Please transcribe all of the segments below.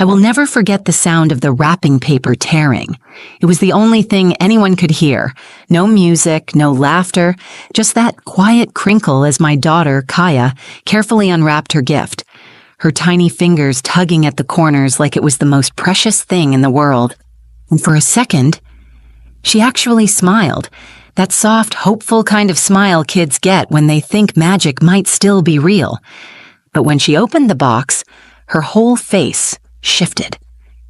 I will never forget the sound of the wrapping paper tearing. It was the only thing anyone could hear. No music, no laughter, just that quiet crinkle as my daughter, Kaya, carefully unwrapped her gift. Her tiny fingers tugging at the corners like it was the most precious thing in the world. And for a second, she actually smiled. That soft, hopeful kind of smile kids get when they think magic might still be real. But when she opened the box, her whole face shifted.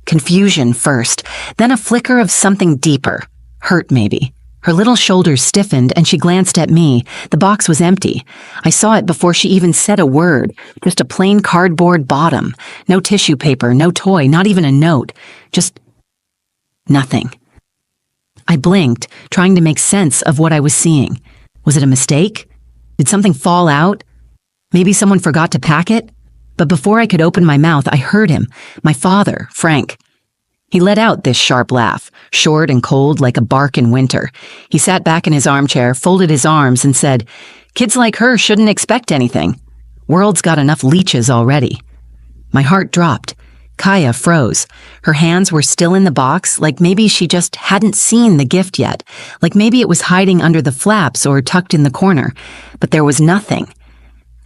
Confusion first, then a flicker of something deeper. Hurt, maybe. Her little shoulders stiffened and she glanced at me. The box was empty. I saw it before she even said a word. Just a plain cardboard bottom. No tissue paper, no toy, not even a note. Just nothing. I blinked, trying to make sense of what I was seeing. Was it a mistake? Did something fall out? Maybe someone forgot to pack it? But before I could open my mouth, I heard him. My father, Frank. He let out this sharp laugh, short and cold like a bark in winter. He sat back in his armchair, folded his arms, and said, "Kids like her shouldn't expect anything. World's got enough leeches already." My heart dropped. Kaya froze. Her hands were still in the box, like maybe she just hadn't seen the gift yet, like maybe it was hiding under the flaps or tucked in the corner. But there was nothing.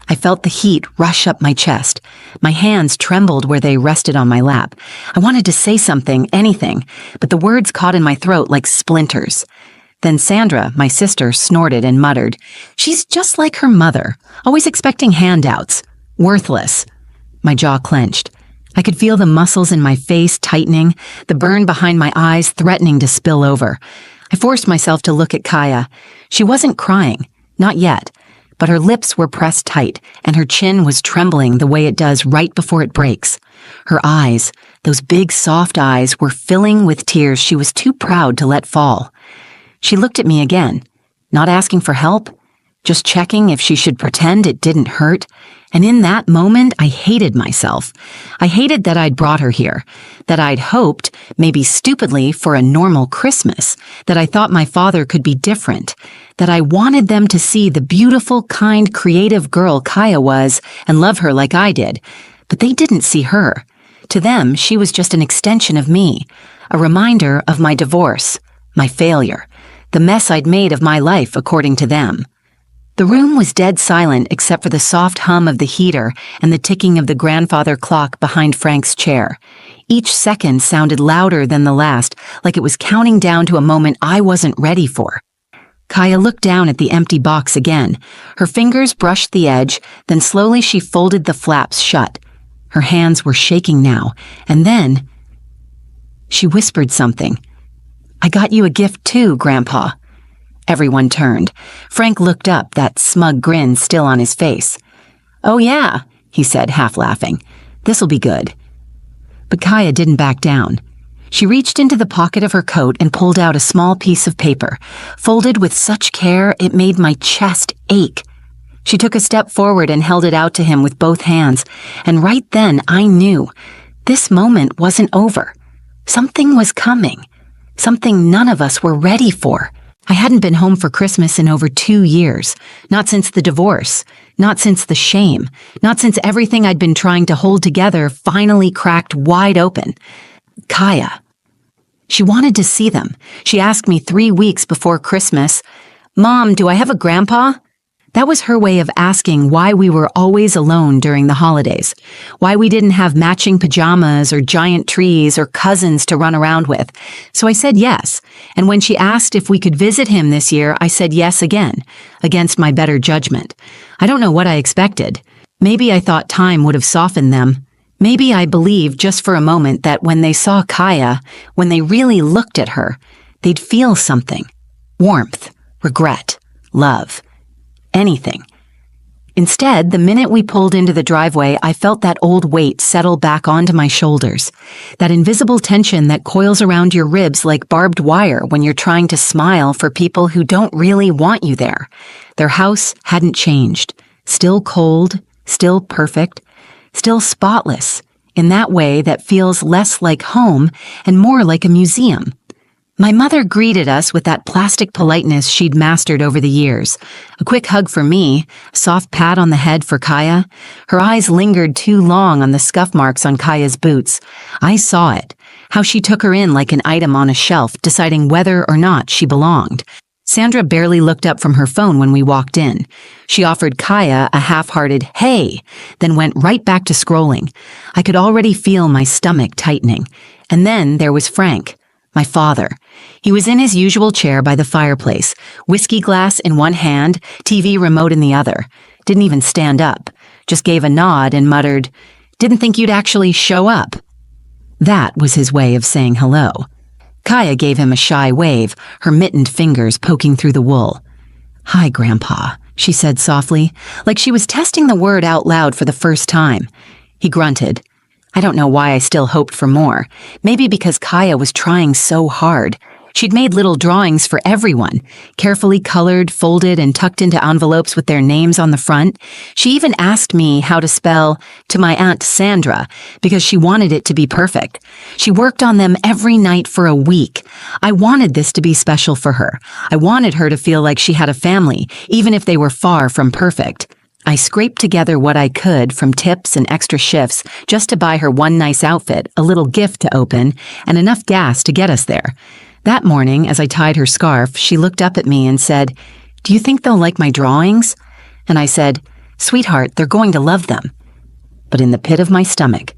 I felt the heat rush up my chest. My hands trembled where they rested on my lap. I wanted to say something, anything, but the words caught in my throat like splinters. Then Sandra, my sister, snorted and muttered, "She's just like her mother, always expecting handouts. Worthless." My jaw clenched. I could feel the muscles in my face tightening, the burn behind my eyes threatening to spill over. I forced myself to look at Kaya. She wasn't crying, not yet. But her lips were pressed tight, and her chin was trembling the way it does right before it breaks. Her eyes, those big soft eyes, were filling with tears she was too proud to let fall. She looked at me again, not asking for help, just checking if she should pretend it didn't hurt. And in that moment, I hated myself. I hated that I'd brought her here, that I'd hoped, maybe stupidly, for a normal Christmas, that I thought my father could be different, that I wanted them to see the beautiful, kind, creative girl Kaya was and love her like I did. But they didn't see her. To them, she was just an extension of me, a reminder of my divorce, my failure, the mess I'd made of my life according to them. The room was dead silent except for the soft hum of the heater and the ticking of the grandfather clock behind Frank's chair. Each second sounded louder than the last, like it was counting down to a moment I wasn't ready for. Kaya looked down at the empty box again. Her fingers brushed the edge, then slowly she folded the flaps shut. Her hands were shaking now, and then she whispered something. "I got you a gift too, Grandpa." Everyone turned. Frank looked up, that smug grin still on his face. "Oh yeah," he said, half laughing. "This'll be good." But Kaya didn't back down. She reached into the pocket of her coat and pulled out a small piece of paper, folded with such care it made my chest ache. She took a step forward and held it out to him with both hands, and right then I knew this moment wasn't over. Something was coming, something none of us were ready for. I hadn't been home for Christmas in over 2 years, not since the divorce, not since the shame, not since everything I'd been trying to hold together finally cracked wide open. Kaya. She wanted to see them. She asked me 3 weeks before Christmas, "Mom, do I have a grandpa?" That was her way of asking why we were always alone during the holidays, why we didn't have matching pajamas or giant trees or cousins to run around with. So I said yes, and when she asked if we could visit him this year, I said yes again, against my better judgment. I don't know what I expected. Maybe I thought time would have softened them. Maybe I believed just for a moment that when they saw Kaya, when they really looked at her, they'd feel something. Warmth, regret, love. Anything. Instead, the minute we pulled into the driveway, I felt that old weight settle back onto my shoulders. That invisible tension that coils around your ribs like barbed wire when you're trying to smile for people who don't really want you there. Their house hadn't changed. Still cold, still perfect, still spotless, in that way that feels less like home and more like a museum. My mother greeted us with that plastic politeness she'd mastered over the years. A quick hug for me, a soft pat on the head for Kaya. Her eyes lingered too long on the scuff marks on Kaya's boots. I saw it, how she took her in like an item on a shelf, deciding whether or not she belonged. Sandra barely looked up from her phone when we walked in. She offered Kaya a half-hearted "hey," then went right back to scrolling. I could already feel my stomach tightening. And then there was Frank, my father. He was in his usual chair by the fireplace, whiskey glass in one hand, TV remote in the other. Didn't even stand up, just gave a nod and muttered, "Didn't think you'd actually show up." That was his way of saying hello. Kaya gave him a shy wave, her mittened fingers poking through the wool. "Hi, Grandpa," she said softly, like she was testing the word out loud for the first time. He grunted. I don't know why I still hoped for more. Maybe because Kaya was trying so hard. She'd made little drawings for everyone, carefully colored, folded, and tucked into envelopes with their names on the front. She even asked me how to spell "to my Aunt Sandra" because she wanted it to be perfect. She worked on them every night for a week. I wanted this to be special for her. I wanted her to feel like she had a family, even if they were far from perfect. I scraped together what I could from tips and extra shifts just to buy her one nice outfit, a little gift to open, and enough gas to get us there. That morning, as I tied her scarf, she looked up at me and said, "Do you think they'll like my drawings?" And I said, "Sweetheart, they're going to love them." But in the pit of my stomach,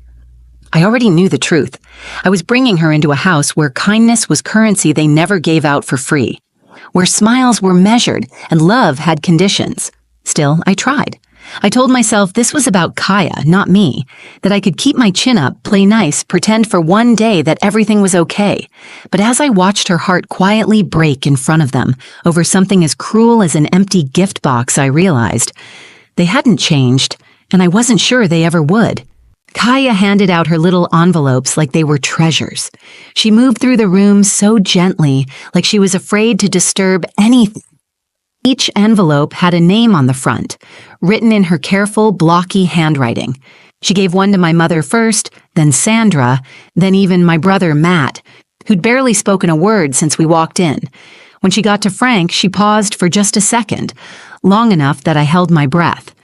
I already knew the truth. I was bringing her into a house where kindness was currency they never gave out for free, where smiles were measured and love had conditions. Still, I tried. I told myself this was about Kaya, not me, that I could keep my chin up, play nice, pretend for one day that everything was okay. But as I watched her heart quietly break in front of them over something as cruel as an empty gift box, I realized they hadn't changed, and I wasn't sure they ever would. Kaya handed out her little envelopes like they were treasures. She moved through the room so gently, like she was afraid to disturb anything. Each envelope had a name on the front, written in her careful, blocky handwriting. She gave one to my mother first, then Sandra, then even my brother Matt, who'd barely spoken a word since we walked in. When she got to Frank, she paused for just a second, long enough that I held my breath.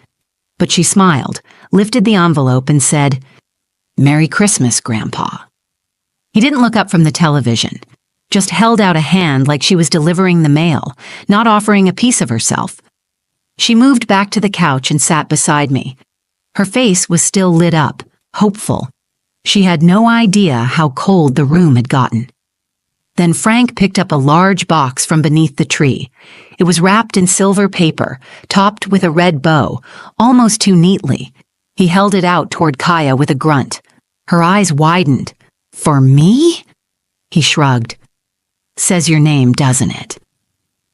But she smiled, lifted the envelope, and said, "Merry Christmas, Grandpa." He didn't look up from the television, just held out a hand like she was delivering the mail, not offering a piece of herself. She moved back to the couch and sat beside me. Her face was still lit up, hopeful. She had no idea how cold the room had gotten. Then Frank picked up a large box from beneath the tree. It was wrapped in silver paper, topped with a red bow, almost too neatly. He held it out toward Kaya with a grunt. Her eyes widened. "For me?" He shrugged. "Says your name, doesn't it?"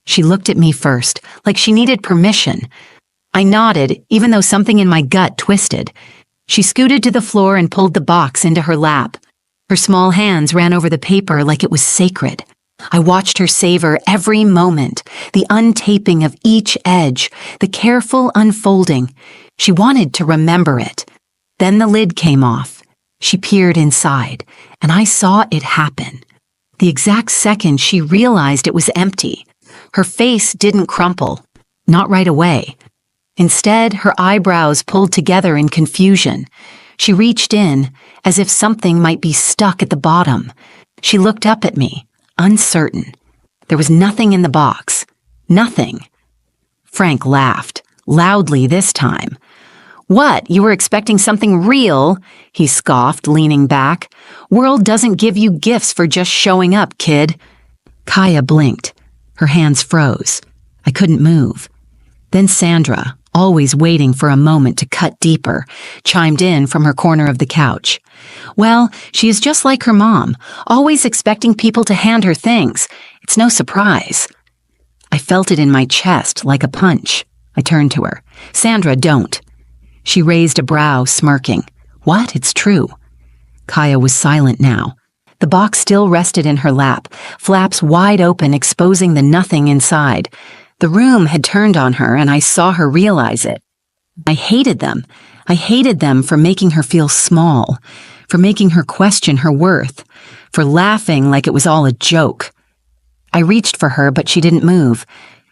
She looked at me first, like she needed permission. I nodded, even though something in my gut twisted. She scooted to the floor and pulled the box into her lap. Her small hands ran over the paper like it was sacred. I watched her savor every moment, the untaping of each edge, the careful unfolding. She wanted to remember it. Then the lid came off. She peered inside, and I saw it happen. The exact second she realized it was empty. Her face didn't crumple, not right away. Instead, her eyebrows pulled together in confusion. She reached in, as if something might be stuck at the bottom. She looked up at me, uncertain. There was nothing in the box. Nothing. Frank laughed, loudly this time. "What, you were expecting something real?" he scoffed, leaning back. "World doesn't give you gifts for just showing up, kid." Kaya blinked. Her hands froze. I couldn't move. Then Sandra, always waiting for a moment to cut deeper, chimed in from her corner of the couch. "Well, she is just like her mom, always expecting people to hand her things. It's no surprise." I felt it in my chest like a punch. I turned to her. "Sandra, don't." She raised a brow, smirking. "What? It's true." Kaya was silent now. The box still rested in her lap, flaps wide open, exposing the nothing inside. The room had turned on her, and I saw her realize it. I hated them. I hated them for making her feel small, for making her question her worth, for laughing like it was all a joke. I reached for her, but she didn't move.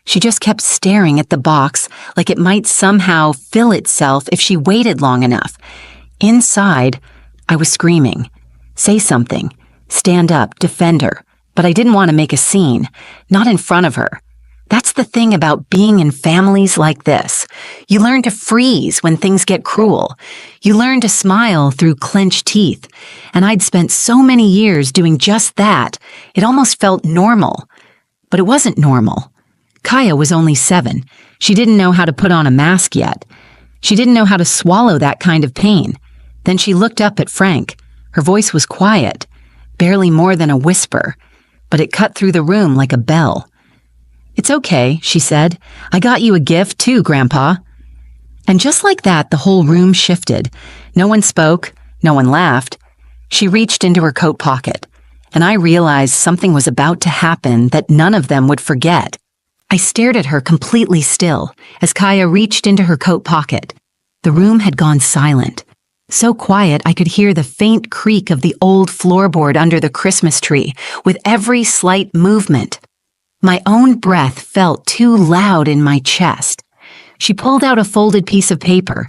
She just kept staring at the box like it might somehow fill itself if she waited long enough. Inside, I was screaming. Say something. Stand up, defend her. But I didn't want to make a scene, not in front of her. That's the thing about being in families like this. You learn to freeze when things get cruel. You learn to smile through clenched teeth. And I'd spent so many years doing just that, it almost felt normal. But it wasn't normal. Kaya was only 7. She didn't know how to put on a mask yet. She didn't know how to swallow that kind of pain. Then she looked up at Frank. Her voice was quiet, barely more than a whisper, but it cut through the room like a bell. "It's okay," she said. "I got you a gift too, Grandpa." And just like that, the whole room shifted. No one spoke, no one laughed. She reached into her coat pocket, and I realized something was about to happen that none of them would forget. I stared at her completely still as Kaya reached into her coat pocket. The room had gone silent. So quiet I could hear the faint creak of the old floorboard under the Christmas tree with every slight movement. My own breath felt too loud in my chest. She pulled out a folded piece of paper.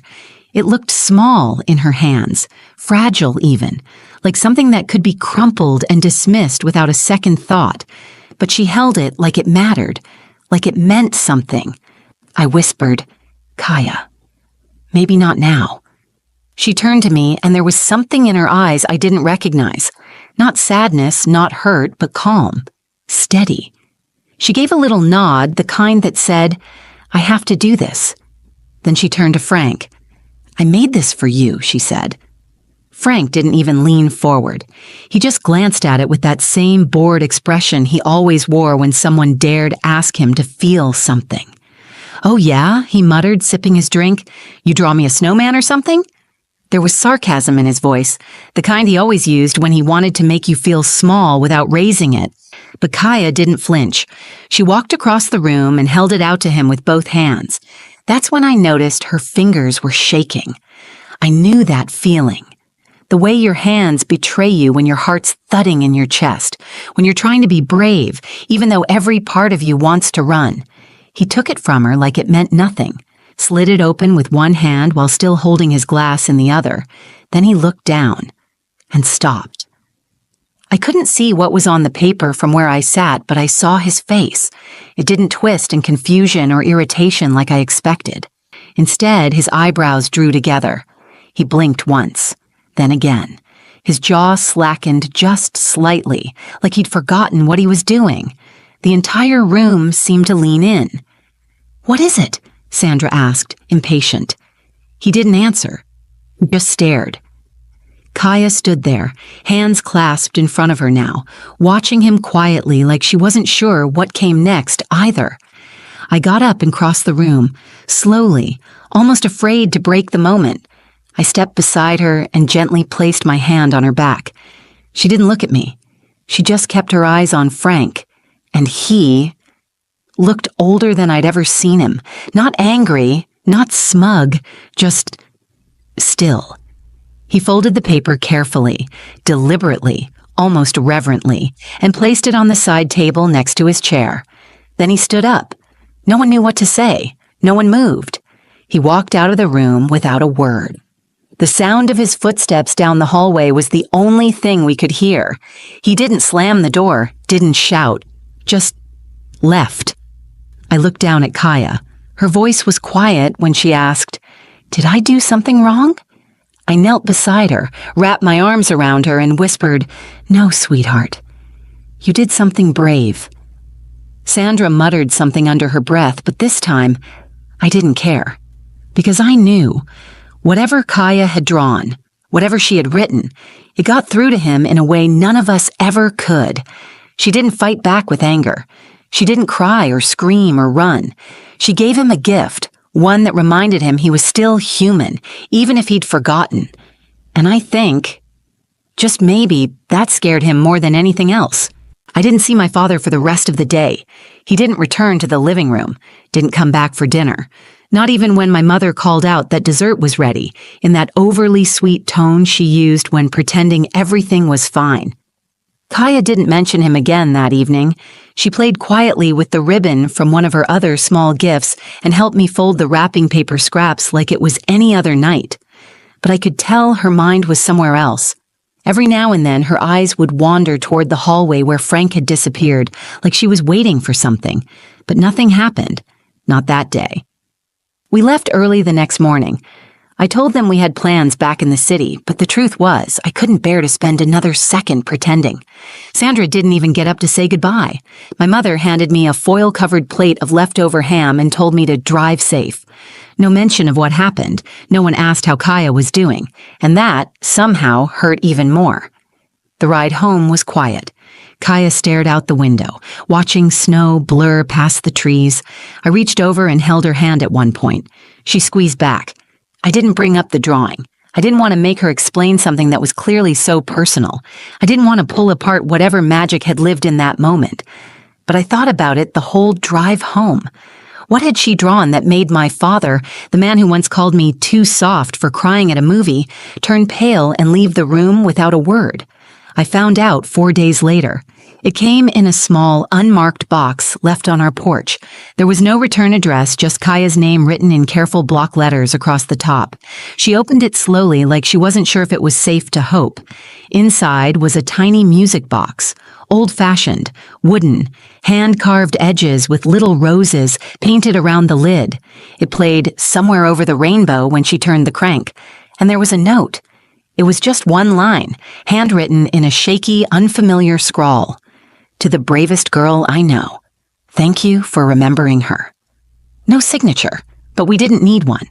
It looked small in her hands, fragile even, like something that could be crumpled and dismissed without a second thought. But she held it like it mattered, like it meant something. I whispered, "Kaya, maybe not now." She turned to me, and there was something in her eyes I didn't recognize. Not sadness, not hurt, but calm, steady. She gave a little nod, the kind that said, "I have to do this." Then she turned to Frank. "I made this for you," she said. Frank didn't even lean forward. He just glanced at it with that same bored expression he always wore when someone dared ask him to feel something. "Oh yeah?" he muttered, sipping his drink. "You draw me a snowman or something?" There was sarcasm in his voice, the kind he always used when he wanted to make you feel small without raising it. But Kaya didn't flinch. She walked across the room and held it out to him with both hands. That's when I noticed her fingers were shaking. I knew that feeling. The way your hands betray you when your heart's thudding in your chest, when you're trying to be brave, even though every part of you wants to run. He took it from her like it meant nothing, slid it open with one hand while still holding his glass in the other. Then he looked down and stopped. I couldn't see what was on the paper from where I sat, but I saw his face. It didn't twist in confusion or irritation like I expected. Instead, his eyebrows drew together. He blinked once, then again. His jaw slackened just slightly, like he'd forgotten what he was doing. The entire room seemed to lean in. "What is it?" Sandra asked, impatient. He didn't answer. He just stared. Kaya stood there, hands clasped in front of her now, watching him quietly like she wasn't sure what came next either. I got up and crossed the room, slowly, almost afraid to break the moment. I stepped beside her and gently placed my hand on her back. She didn't look at me. She just kept her eyes on Frank, and he looked older than I'd ever seen him. Not angry, not smug, just still. He folded the paper carefully, deliberately, almost reverently, and placed it on the side table next to his chair. Then he stood up. No one knew what to say. No one moved. He walked out of the room without a word. The sound of his footsteps down the hallway was the only thing we could hear. He didn't slam the door, didn't shout, just left. I looked down at Kaya. Her voice was quiet when she asked, "Did I do something wrong?" I knelt beside her, wrapped my arms around her, and whispered, "No, sweetheart. You did something brave." Sandra muttered something under her breath, but this time, I didn't care. Because I knew, whatever Kaya had drawn, whatever she had written, it got through to him in a way none of us ever could. She didn't fight back with anger. She didn't cry or scream or run. She gave him a gift, one that reminded him he was still human, even if he'd forgotten. And I think, just maybe, that scared him more than anything else. I didn't see my father for the rest of the day. He didn't return to the living room, didn't come back for dinner. Not even when my mother called out that dessert was ready, in that overly sweet tone she used when pretending everything was fine. Kaya didn't mention him again that evening. She played quietly with the ribbon from one of her other small gifts and helped me fold the wrapping paper scraps like it was any other night. But I could tell her mind was somewhere else. Every now and then her eyes would wander toward the hallway where Frank had disappeared, like she was waiting for something. But nothing happened. Not that day. We left early the next morning. I told them we had plans back in the city, but the truth was, I couldn't bear to spend another second pretending. Sandra didn't even get up to say goodbye. My mother handed me a foil-covered plate of leftover ham and told me to drive safe. No mention of what happened. No one asked how Kaya was doing, and that, somehow, hurt even more. The ride home was quiet. Kaya stared out the window, watching snow blur past the trees. I reached over and held her hand at one point. She squeezed back. I didn't bring up the drawing. I didn't want to make her explain something that was clearly so personal. I didn't want to pull apart whatever magic had lived in that moment. But I thought about it the whole drive home. What had she drawn that made my father, the man who once called me too soft for crying at a movie, turn pale and leave the room without a word? I found out 4 days later. It came in a small, unmarked box left on our porch. There was no return address, just Kaya's name written in careful block letters across the top. She opened it slowly, like she wasn't sure if it was safe to hope. Inside was a tiny music box, old-fashioned, wooden, hand-carved edges with little roses painted around the lid. It played "Somewhere Over the Rainbow" when she turned the crank. And there was a note. It was just one line, handwritten in a shaky, unfamiliar scrawl. To the bravest girl I know. Thank you for remembering her. No signature, but we didn't need one.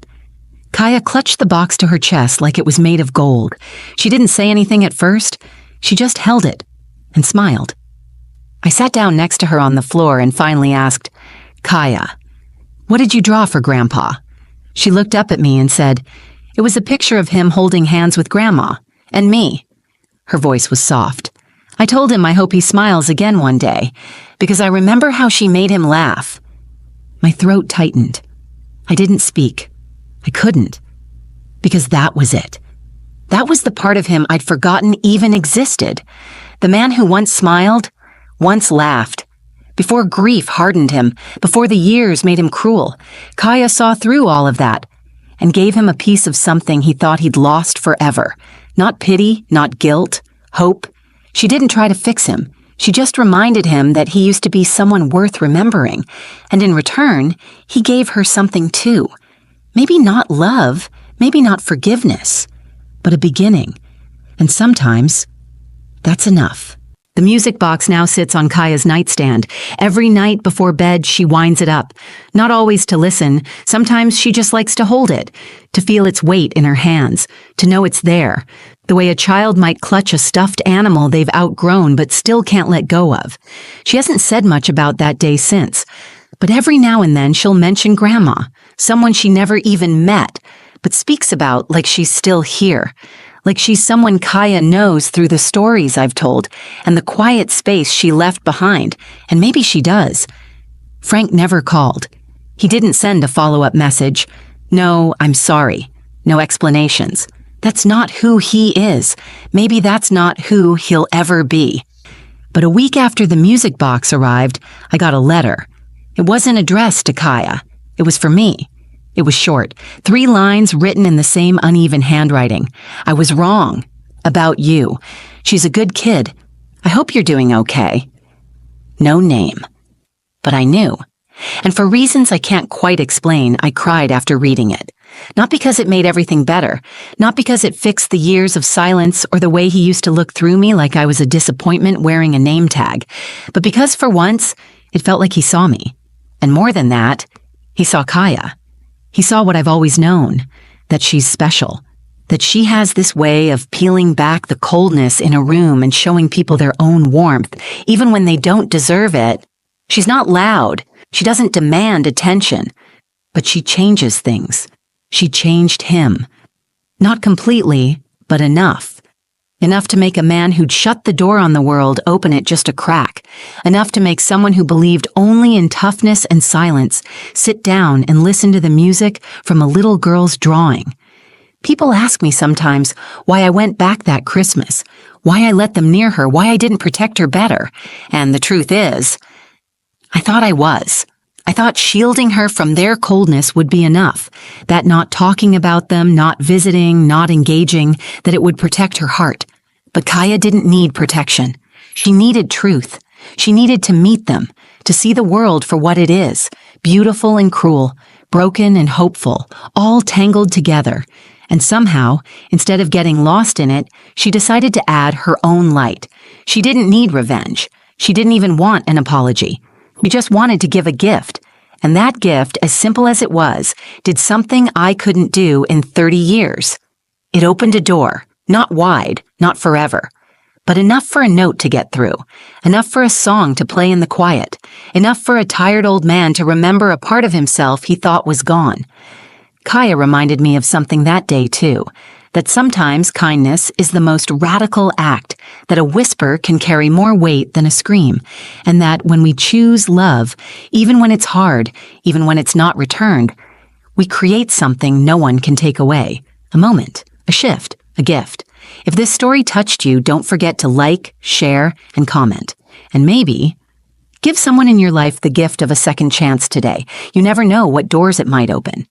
Kaya clutched the box to her chest like it was made of gold. She didn't say anything at first. She just held it and smiled. I sat down next to her on the floor and finally asked, Kaya, what did you draw for Grandpa? She looked up at me and said, it was a picture of him holding hands with Grandma and me. Her voice was soft. I told him I hope he smiles again one day, because I remember how she made him laugh. My throat tightened. I didn't speak. I couldn't. Because that was it. That was the part of him I'd forgotten even existed. The man who once smiled, once laughed. Before grief hardened him, before the years made him cruel, Kaya saw through all of that and gave him a piece of something he thought he'd lost forever. Not pity, not guilt, hope. She didn't try to fix him. She just reminded him that he used to be someone worth remembering. And in return, he gave her something too. Maybe not love, maybe not forgiveness, but a beginning. And sometimes, that's enough. The music box now sits on Kaya's nightstand. Every night before bed, she winds it up. Not always to listen. Sometimes she just likes to hold it, to feel its weight in her hands, to know it's there, the way a child might clutch a stuffed animal they've outgrown but still can't let go of. She hasn't said much about that day since, but every now and then she'll mention Grandma, someone she never even met, but speaks about like she's still here. Like she's someone Kaya knows through the stories I've told and the quiet space she left behind, and maybe she does. Frank never called. He didn't send a follow-up message. No, I'm sorry. No explanations. That's not who he is. Maybe that's not who he'll ever be. But a week after the music box arrived, I got a letter. It wasn't addressed to Kaya. It was for me. It was short, 3 lines written in the same uneven handwriting. I was wrong. About you. She's a good kid. I hope you're doing okay. No name. But I knew. And for reasons I can't quite explain, I cried after reading it. Not because it made everything better. Not because it fixed the years of silence or the way he used to look through me like I was a disappointment wearing a name tag. But because for once, it felt like he saw me. And more than that, he saw Kaya. He saw what I've always known, that she's special, that she has this way of peeling back the coldness in a room and showing people their own warmth, even when they don't deserve it. She's not loud. She doesn't demand attention. But she changes things. She changed him. Not completely, but enough. Enough to make a man who'd shut the door on the world open it just a crack. Enough to make someone who believed only in toughness and silence sit down and listen to the music from a little girl's drawing. People ask me sometimes why I went back that Christmas, why I let them near her, why I didn't protect her better. And the truth is, I thought I was. I thought shielding her from their coldness would be enough, that not talking about them, not visiting, not engaging, that it would protect her heart. But Kaya didn't need protection. She needed truth. She needed to meet them, to see the world for what it is, beautiful and cruel, broken and hopeful, all tangled together. And somehow, instead of getting lost in it, she decided to add her own light. She didn't need revenge. She didn't even want an apology. She just wanted to give a gift. And that gift, as simple as it was, did something I couldn't do in 30 years. It opened a door, not wide, not forever, but enough for a note to get through, enough for a song to play in the quiet, enough for a tired old man to remember a part of himself he thought was gone. Kaya reminded me of something that day, too, that sometimes kindness is the most radical act, that a whisper can carry more weight than a scream, and that when we choose love, even when it's hard, even when it's not returned, we create something no one can take away. A moment, a shift, a gift. If this story touched you, don't forget to like, share, and comment. And maybe give someone in your life the gift of a second chance today. You never know what doors it might open.